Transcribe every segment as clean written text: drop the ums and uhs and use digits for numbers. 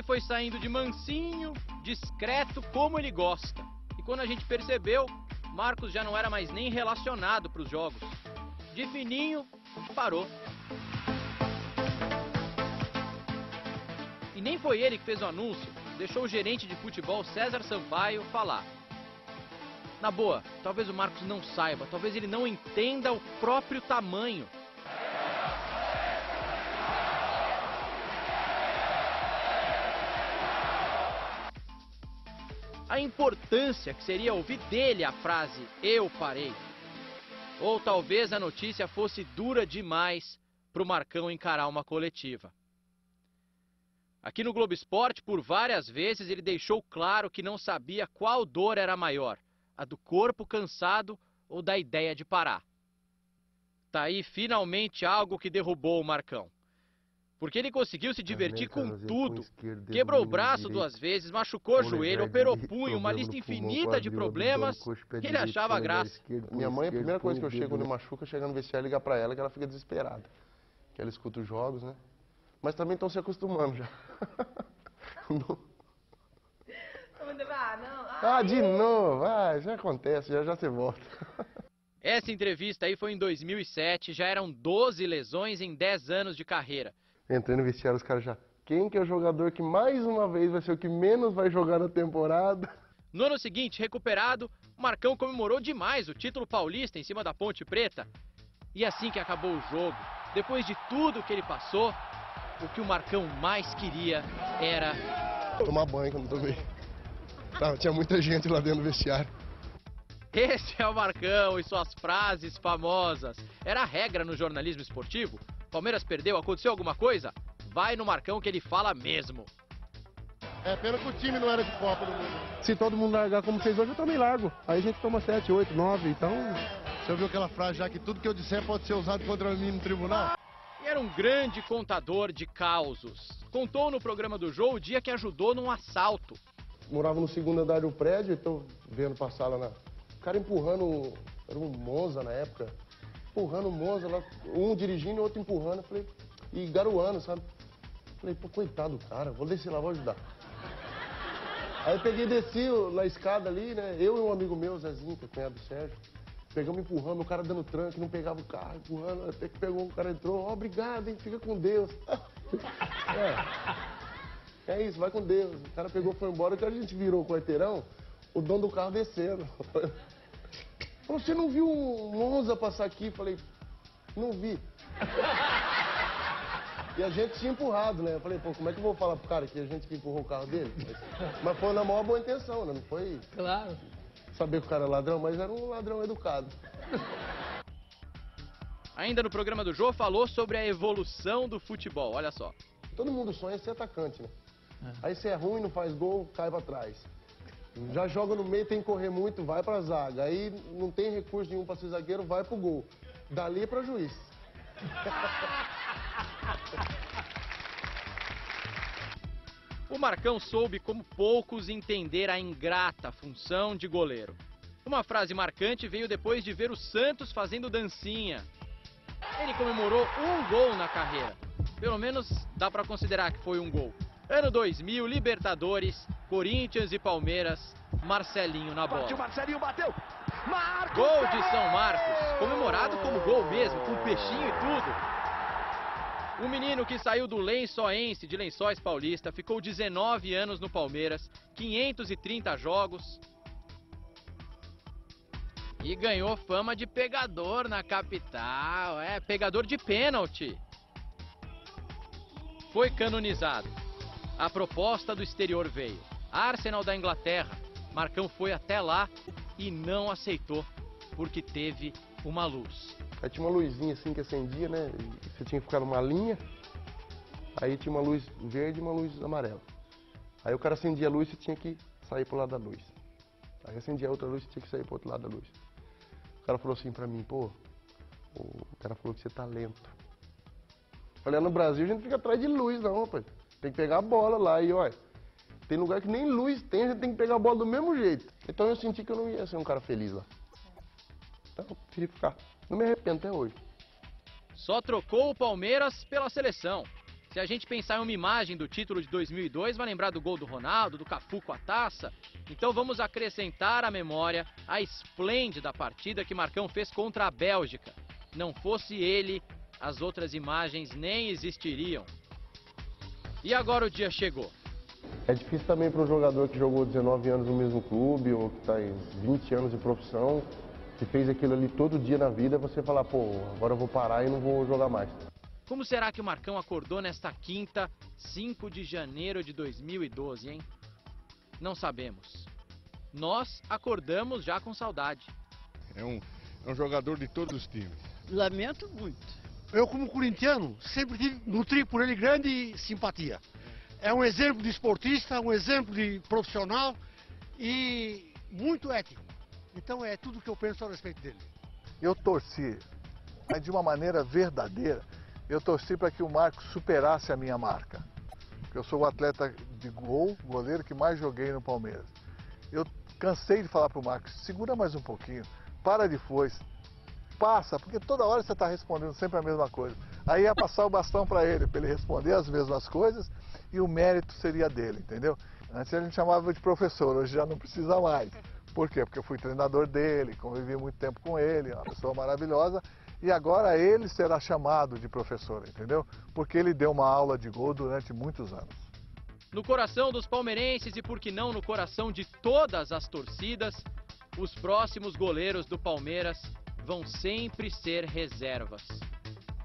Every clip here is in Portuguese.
Ele foi saindo de mansinho, discreto, como ele gosta. E quando a gente percebeu, Marcos já não era mais nem relacionado para os jogos. De fininho, parou. E nem foi ele que fez o anúncio, deixou o gerente de futebol César Sampaio falar. Na boa, talvez o Marcos não saiba, talvez ele não entenda o próprio tamanho. A importância que seria ouvir dele a frase "eu parei". Ou talvez a notícia fosse dura demais para o Marcão encarar uma coletiva. Aqui no Globo Esporte, por várias vezes, ele deixou claro que não sabia qual dor era maior, a do corpo cansado ou da ideia de parar. Tá aí finalmente algo que derrubou o Marcão. Porque ele conseguiu se divertir com tudo. Quebrou o braço 2 vezes, machucou o joelho, operou punho, uma lista infinita de problemas. Ele achava graça. Minha mãe, a primeira coisa que eu chego quando eu machuco é chegar no vestiário e ligar pra ela, que ela fica desesperada. Que ela escuta os jogos, né? Mas também estão se acostumando já. De novo, já acontece, já você volta. Essa entrevista aí foi em 2007, já eram 12 lesões em 10 anos de carreira. Entrei no vestiário, os caras já... Quem que é o jogador que mais uma vez vai ser o que menos vai jogar na temporada? No ano seguinte, recuperado, o Marcão comemorou demais o título paulista em cima da Ponte Preta. E assim que acabou o jogo, depois de tudo que ele passou, o que o Marcão mais queria era... tomar banho quando tomei. Tinha muita gente lá dentro do vestiário. Esse é o Marcão e suas frases famosas. Era a regra no jornalismo esportivo. Palmeiras perdeu, aconteceu alguma coisa? Vai no Marcão que ele fala mesmo. É pena que o time não era de Copa do Mundo. Se todo mundo largar como fez hoje, eu também largo. Aí a gente toma 7, 8, 9, então... Você ouviu aquela frase já que tudo que eu disser pode ser usado contra mim no tribunal? E era um grande contador de causos. Contou no programa do Jô o dia que ajudou num assalto. Morava no segundo andar do prédio, então vendo passar lá na... O cara empurrando, era um Monza na época, empurrando o Monza lá, um dirigindo e outro empurrando, eu falei, e garoando, sabe? Falei, pô, coitado do cara, vou descer lá, vou ajudar. Aí eu peguei e desci na escada ali, né, eu e um amigo meu, Zezinho, que é cunhado do Sérgio, pegamos empurrando, o cara dando tranco, não pegava o carro, empurrando, até que pegou, o cara entrou, obrigado, hein, fica com Deus. É isso, vai com Deus. O cara pegou, foi embora, que a gente virou o quarteirão, o dono do carro descendo. Falou, você não viu um Monza passar aqui? Falei, não vi. E a gente tinha empurrado, né? Eu falei, pô, como é que eu vou falar pro cara que a gente que empurrou o carro dele? Mas foi na maior boa intenção, né? Não foi... Claro. Saber que o cara é ladrão, mas era um ladrão educado. Ainda no programa do Jô, falou sobre a evolução do futebol, olha só. Todo mundo sonha ser atacante, né? Aí você é ruim, não faz gol, cai pra trás. Já joga no meio, tem que correr muito, vai pra zaga. Aí não tem recurso nenhum pra ser zagueiro, vai pro gol. Dali é pra juiz. O Marcão soube como poucos entender a ingrata função de goleiro. Uma frase marcante veio depois de ver o Santos fazendo dancinha. Ele comemorou um gol na carreira. Pelo menos dá pra considerar que foi um gol. Ano 2000, Libertadores, Corinthians e Palmeiras, Marcelinho na bola. Partiu, Marcelinho bateu. Marcos! Gol de São Marcos, comemorado como gol mesmo, com peixinho e tudo. O menino que saiu do Lençoense de Lençóis Paulista, ficou 19 anos no Palmeiras, 530 jogos e ganhou fama de pegador na capital, pegador de pênalti. Foi canonizado. A proposta do exterior veio. Arsenal da Inglaterra. Marcão foi até lá e não aceitou, porque teve uma luz. Aí tinha uma luzinha assim que acendia, né? E você tinha que ficar numa linha. Aí tinha uma luz verde e uma luz amarela. Aí o cara acendia a luz e você tinha que sair pro lado da luz. Aí acendia a outra luz e você tinha que sair pro outro lado da luz. O cara falou assim pra mim, pô, o cara falou que você tá lento. Falei, no Brasil a gente fica atrás de luz não, rapaz. Tem que pegar a bola lá e, olha, tem lugar que nem luz tem, a gente tem que pegar a bola do mesmo jeito. Então eu senti que eu não ia ser um cara feliz lá. Então eu preferi ficar. Não me arrependo até hoje. Só trocou o Palmeiras pela seleção. Se a gente pensar em uma imagem do título de 2002, vai lembrar do gol do Ronaldo, do Cafu com a taça. Então vamos acrescentar à memória a esplêndida partida que Marcão fez contra a Bélgica. Não fosse ele, as outras imagens nem existiriam. E agora o dia chegou. É difícil também para um jogador que jogou 19 anos no mesmo clube ou que está em 20 anos de profissão, que fez aquilo ali todo dia na vida, você falar, pô, agora eu vou parar e não vou jogar mais. Como será que o Marcão acordou nesta quinta, 5 de janeiro de 2012, hein? Não sabemos. Nós acordamos já com saudade. É um jogador de todos os times. Lamento muito. Eu, como corintiano, sempre nutri por ele grande simpatia. É um exemplo de esportista, um exemplo de profissional e muito ético. Então é tudo o que eu penso a respeito dele. Eu torci, mas de uma maneira verdadeira, eu torci para que o Marcos superasse a minha marca. Eu sou o atleta de goleiro que mais joguei no Palmeiras. Eu cansei de falar para o Marcos, segura mais um pouquinho, para de foice, passa, porque toda hora você está respondendo sempre a mesma coisa. Aí ia passar o bastão para ele responder as mesmas coisas e o mérito seria dele, entendeu? Antes a gente chamava de professor, hoje já não precisa mais. Por quê? Porque eu fui treinador dele, convivi muito tempo com ele, uma pessoa maravilhosa. E agora ele será chamado de professor, entendeu? Porque ele deu uma aula de gol durante muitos anos. No coração dos palmeirenses e por que não no coração de todas as torcidas, os próximos goleiros do Palmeiras vão sempre ser reservas.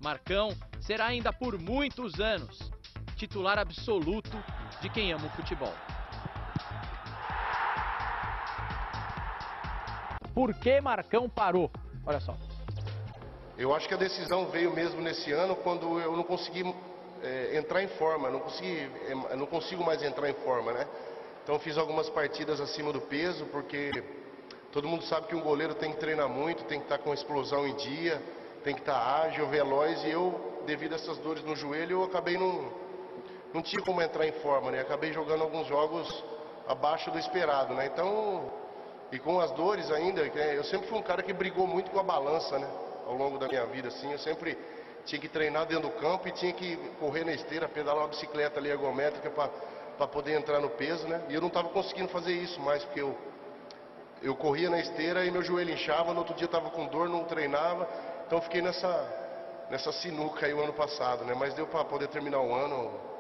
Marcão será ainda por muitos anos titular absoluto de quem ama o futebol. Por que Marcão parou? Olha só. Eu acho que a decisão veio mesmo nesse ano quando eu não consegui entrar em forma, não consigo mais entrar em forma, né? Então fiz algumas partidas acima do peso, porque todo mundo sabe que um goleiro tem que treinar muito, tem que estar com explosão em dia, tem que estar ágil, veloz, e eu, devido a essas dores no joelho, eu acabei não tinha como entrar em forma, né? Acabei jogando alguns jogos abaixo do esperado, né? Então, e com as dores ainda, eu sempre fui um cara que brigou muito com a balança, né? Ao longo da minha vida, assim, eu sempre tinha que treinar dentro do campo e tinha que correr na esteira, pedalar uma bicicleta ali ergométrica para poder entrar no peso, né? E eu não estava conseguindo fazer isso mais, porque eu corria na esteira e meu joelho inchava, no outro dia eu estava com dor, não treinava, então eu fiquei nessa sinuca aí o ano passado, né? Mas deu para poder terminar o ano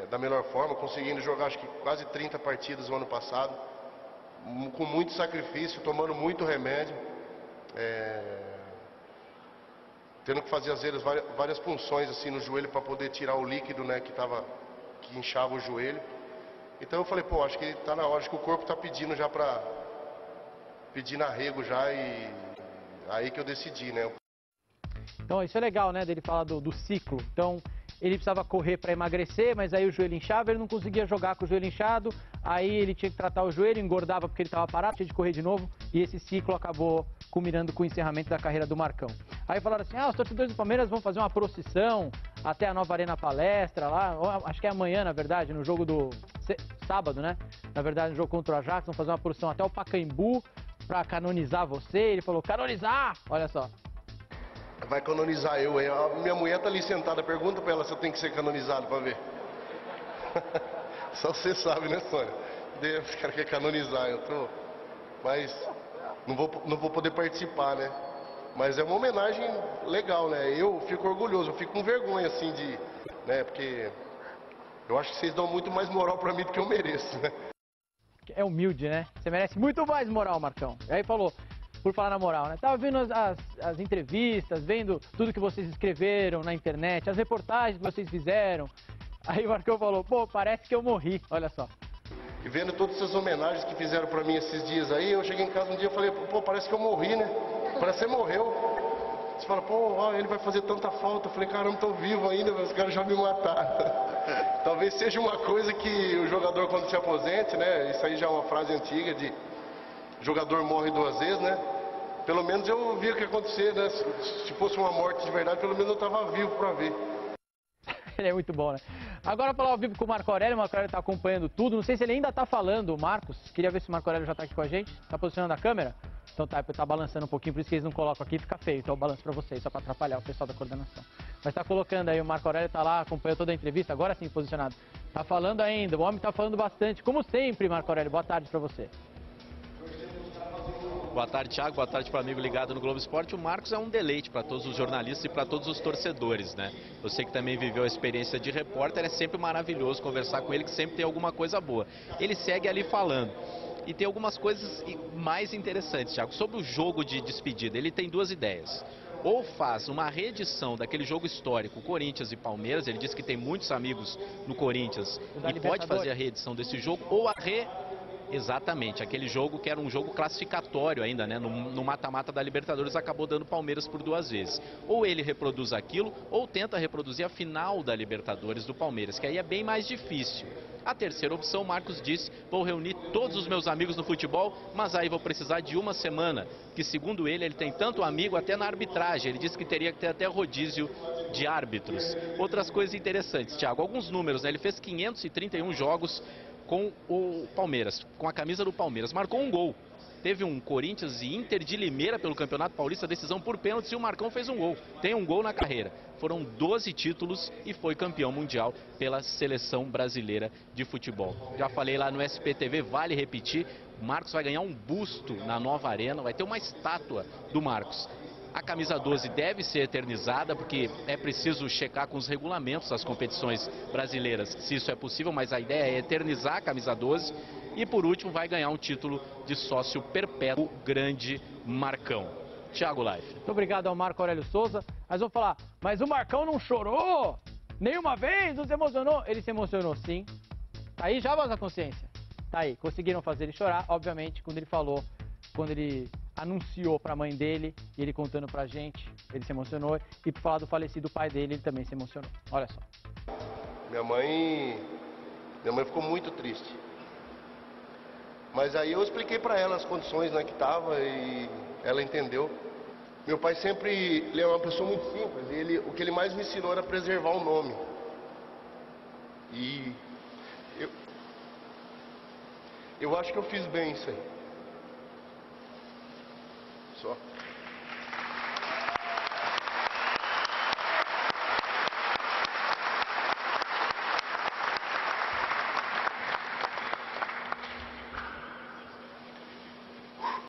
da melhor forma, conseguindo jogar acho que quase 30 partidas o ano passado, com muito sacrifício, tomando muito remédio, tendo que fazer às vezes várias punções assim no joelho para poder tirar o líquido, né, que inchava o joelho. Então eu falei, pô, acho que tá na hora, acho que o corpo tá pedindo já pedindo arrego já, e aí que eu decidi, né. Então isso é legal, né, dele falar do ciclo. Então ele precisava correr para emagrecer, mas aí o joelho inchava, ele não conseguia jogar com o joelho inchado, aí ele tinha que tratar o joelho, engordava porque ele estava parado, tinha de correr de novo, e esse ciclo acabou culminando com o encerramento da carreira do Marcão. Aí falaram assim, os torcedores do Palmeiras vão fazer uma procissão até a nova Arena Palestra lá, acho que é amanhã, na verdade, no jogo do sábado, né? Na verdade, no jogo contra o Ajax, vão fazer uma procissão até o Pacaembu para canonizar você. Ele falou, canonizar! Olha só. Vai canonizar eu, hein? A minha mulher tá ali sentada, pergunta pra ela se eu tenho que ser canonizado pra ver. Só você sabe, né, Sônia? Deus, cara quer canonizar, mas não vou poder participar, né? Mas é uma homenagem legal, né? Eu fico orgulhoso, eu fico com vergonha, assim, né? Porque eu acho que vocês dão muito mais moral pra mim do que eu mereço, né? É humilde, né? Você merece muito mais moral, Marcão. E aí falou, por falar na moral, né? Tava vendo as entrevistas, vendo tudo que vocês escreveram na internet, as reportagens que vocês fizeram. Aí o Marcão falou, pô, parece que eu morri, olha só. E vendo todas essas homenagens que fizeram pra mim esses dias aí, eu cheguei em casa um dia e falei, pô, parece que eu morri, né? Parece que você morreu. Você fala, pô, ele vai fazer tanta falta. Eu falei, caramba, tô vivo ainda, mas os caras já me mataram. Talvez seja uma coisa que o jogador, quando se aposente, né? Isso aí já é uma frase antiga de jogador morre duas vezes, né? Pelo menos eu vi o que ia acontecer, né? Se fosse uma morte de verdade, pelo menos eu tava vivo pra ver. Ele é muito bom, né? Agora falar ao vivo com o Marco Aurélio tá acompanhando tudo. Não sei se ele ainda tá falando, o Marcos. Queria ver se o Marco Aurélio já tá aqui com a gente. Tá posicionando a câmera. Então tá balançando um pouquinho, por isso que eles não colocam aqui, fica feio. Então eu balanço pra vocês, só pra atrapalhar o pessoal da coordenação. Mas tá colocando aí, o Marco Aurélio tá lá, acompanhou toda a entrevista, agora sim posicionado. Tá falando ainda, o homem tá falando bastante. Como sempre, Marco Aurélio, boa tarde pra você. Boa tarde, Thiago. Boa tarde para o amigo ligado no Globo Esporte. O Marcos é um deleite para todos os jornalistas e para todos os torcedores, né? Você que também viveu a experiência de repórter, é sempre maravilhoso conversar com ele, que sempre tem alguma coisa boa. Ele segue ali falando. E tem algumas coisas mais interessantes, Thiago. Sobre o jogo de despedida, ele tem duas ideias. Ou faz uma reedição daquele jogo histórico, Corinthians e Palmeiras, ele disse que tem muitos amigos no Corinthians e pode fazer a reedição desse jogo, ou Exatamente, aquele jogo que era um jogo classificatório ainda, né? No mata-mata da Libertadores acabou dando Palmeiras por 2 vezes. Ou ele reproduz aquilo, ou tenta reproduzir a final da Libertadores do Palmeiras, que aí é bem mais difícil. A terceira opção, Marcos disse, vou reunir todos os meus amigos no futebol, mas aí vou precisar de uma semana, que segundo ele tem tanto amigo até na arbitragem. Ele disse que teria que ter até rodízio de árbitros. Outras coisas interessantes, Thiago, alguns números, né? Ele fez 531 jogos com o Palmeiras, com a camisa do Palmeiras, marcou um gol. Teve um Corinthians e Inter de Limeira pelo Campeonato Paulista, decisão por pênalti, e o Marcão fez um gol. Tem um gol na carreira. Foram 12 títulos e foi campeão mundial pela seleção brasileira de futebol. Já falei lá no SPTV, vale repetir, o Marcos vai ganhar um busto na nova arena, vai ter uma estátua do Marcos. A camisa 12 deve ser eternizada, porque é preciso checar com os regulamentos das competições brasileiras se isso é possível, mas a ideia é eternizar a camisa 12. E por último vai ganhar um título de sócio perpétuo, grande Marcão. Thiago Life. Muito obrigado ao Marco Aurélio Souza. Mas vou falar, mas o Marcão não chorou? Nenhuma vez? Não se emocionou? Ele se emocionou sim. Tá aí já, voz da consciência? Tá aí, conseguiram fazer ele chorar, obviamente, quando ele falou, quando ele anunciou para a mãe dele, e ele contando pra gente, ele se emocionou. E por falar do falecido pai dele, ele também se emocionou. Olha só. Minha mãe ficou muito triste. Mas aí eu expliquei para ela as condições, né, que tava, e ela entendeu. Meu pai sempre, ele é uma pessoa muito simples, o que ele mais me ensinou era preservar o nome. E eu acho que eu fiz bem isso aí.